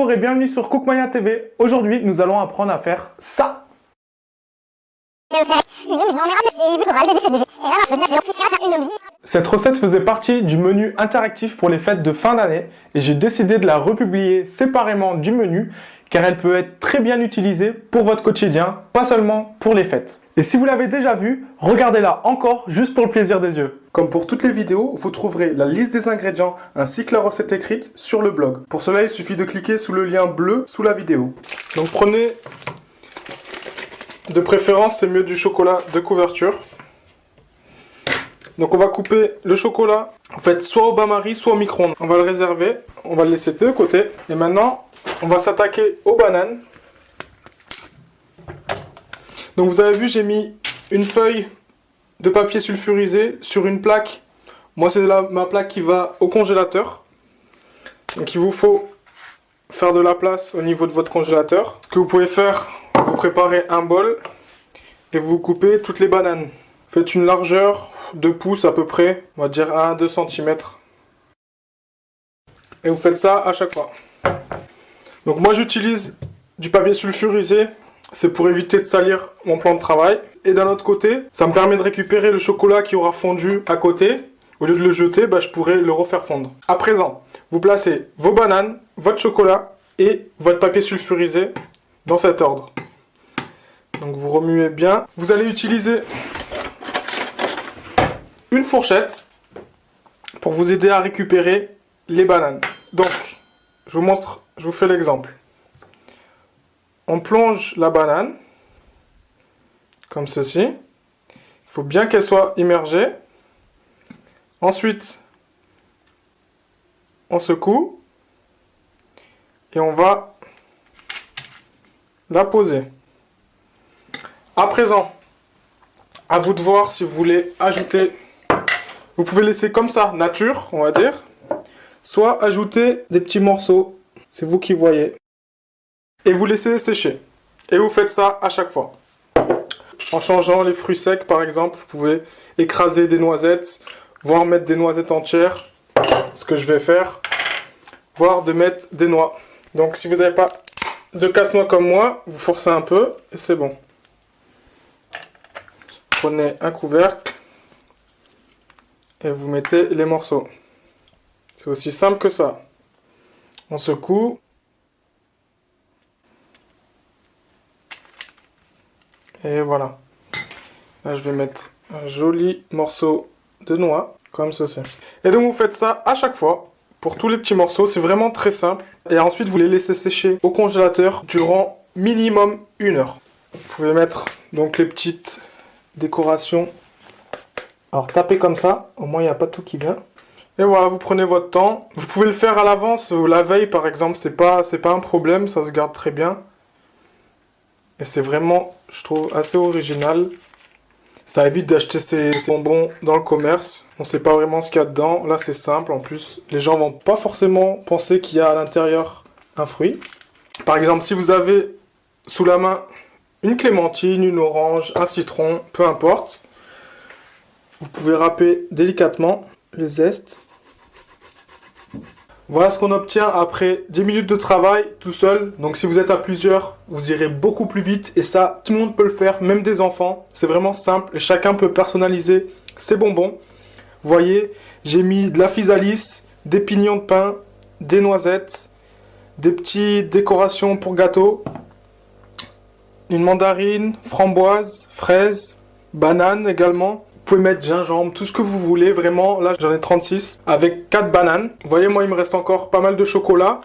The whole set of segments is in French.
Bonjour et bienvenue sur Cookmania TV. Aujourd'hui, nous allons apprendre à faire ça. Cette recette faisait partie du menu interactif pour les fêtes de fin d'année et j'ai décidé de la republier séparément du menu car elle peut être très bien utilisée pour votre quotidien, pas seulement pour les fêtes. Et si vous l'avez déjà vue, regardez-la encore juste pour le plaisir des yeux. Comme pour toutes les vidéos, vous trouverez la liste des ingrédients ainsi que la recette écrite sur le blog. Pour cela, il suffit de cliquer sous le lien bleu sous la vidéo. Donc prenez, de préférence, c'est mieux du chocolat de couverture. Donc on va couper le chocolat, en fait, soit au bain-marie, soit au micro-ondes. On va le réserver, on va le laisser de côté. Et maintenant, on va s'attaquer aux bananes. Donc vous avez vu, j'ai mis une feuille de papier sulfurisé sur une plaque. Moi, c'est ma plaque qui va au congélateur. Donc il vous faut faire de la place au niveau de votre congélateur. Ce que vous pouvez faire, vous préparez un bol et vous coupez toutes les bananes. Faites une largeur de pouce à peu près, on va dire 1 à 2 cm. Et vous faites ça à chaque fois. Donc moi j'utilise du papier sulfurisé, c'est pour éviter de salir mon plan de travail. Et d'un autre côté, ça me permet de récupérer le chocolat qui aura fondu à côté. Au lieu de le jeter, je pourrais le refaire fondre. À présent, vous placez vos bananes, votre chocolat et votre papier sulfurisé dans cet ordre. Donc vous remuez bien. Vous allez utiliser une fourchette pour vous aider à récupérer les bananes. Donc, je vous fais l'exemple. On plonge la banane, comme ceci. Il faut bien qu'elle soit immergée. Ensuite, on secoue. Et on va la poser. À présent, à vous de voir si vous voulez ajouter. Vous pouvez laisser comme ça, nature, on va dire. Soit ajouter des petits morceaux. C'est vous qui voyez. Et vous laissez sécher. Et vous faites ça à chaque fois. En changeant les fruits secs, par exemple, vous pouvez écraser des noisettes, voire mettre des noisettes entières. Ce que je vais faire. Voire de mettre des noix. Donc si vous n'avez pas de casse-noix comme moi, vous forcez un peu et c'est bon. Prenez un couvercle et vous mettez les morceaux. C'est aussi simple que ça. On secoue. Et voilà. Là, je vais mettre un joli morceau de noix, comme ceci. Et donc, vous faites ça à chaque fois, pour tous les petits morceaux. C'est vraiment très simple. Et ensuite, vous les laissez sécher au congélateur durant minimum 1 heure. Vous pouvez mettre donc les petites décorations. Alors, tapez comme ça. Au moins, il n'y a pas tout qui vient. Et voilà, vous prenez votre temps. Vous pouvez le faire à l'avance, la veille, par exemple. C'est pas un problème, ça se garde très bien. Et c'est vraiment, je trouve, assez original. Ça évite d'acheter ces bonbons dans le commerce. On ne sait pas vraiment ce qu'il y a dedans. Là, c'est simple. En plus, les gens vont pas forcément penser qu'il y a à l'intérieur un fruit. Par exemple, si vous avez sous la main une clémentine, une orange, un citron, peu importe. Vous pouvez râper délicatement les zestes. Voilà ce qu'on obtient après 10 minutes de travail tout seul. Donc si vous êtes à plusieurs, vous irez beaucoup plus vite. Et ça, tout le monde peut le faire, même des enfants. C'est vraiment simple et chacun peut personnaliser ses bonbons. Vous voyez, j'ai mis de la physalis, des pignons de pain, des noisettes, des petites décorations pour gâteau, une mandarine, framboise, fraise, banane également. Vous pouvez mettre gingembre, tout ce que vous voulez, vraiment. Là, j'en ai 36 avec 4 bananes. Vous voyez, moi, il me reste encore pas mal de chocolat.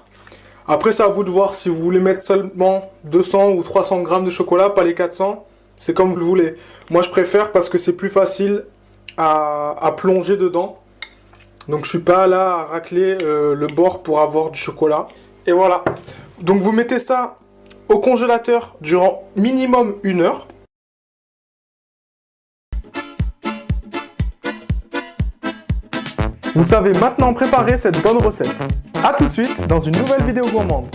Après, c'est à vous de voir si vous voulez mettre seulement 200 ou 300 grammes de chocolat, pas les 400. C'est comme vous le voulez. Moi, je préfère parce que c'est plus facile à plonger dedans. Donc, je suis pas là à racler le bord pour avoir du chocolat. Et voilà. Donc, vous mettez ça au congélateur durant minimum 1 heure. Vous savez maintenant préparer cette bonne recette. A tout de suite dans une nouvelle vidéo gourmande.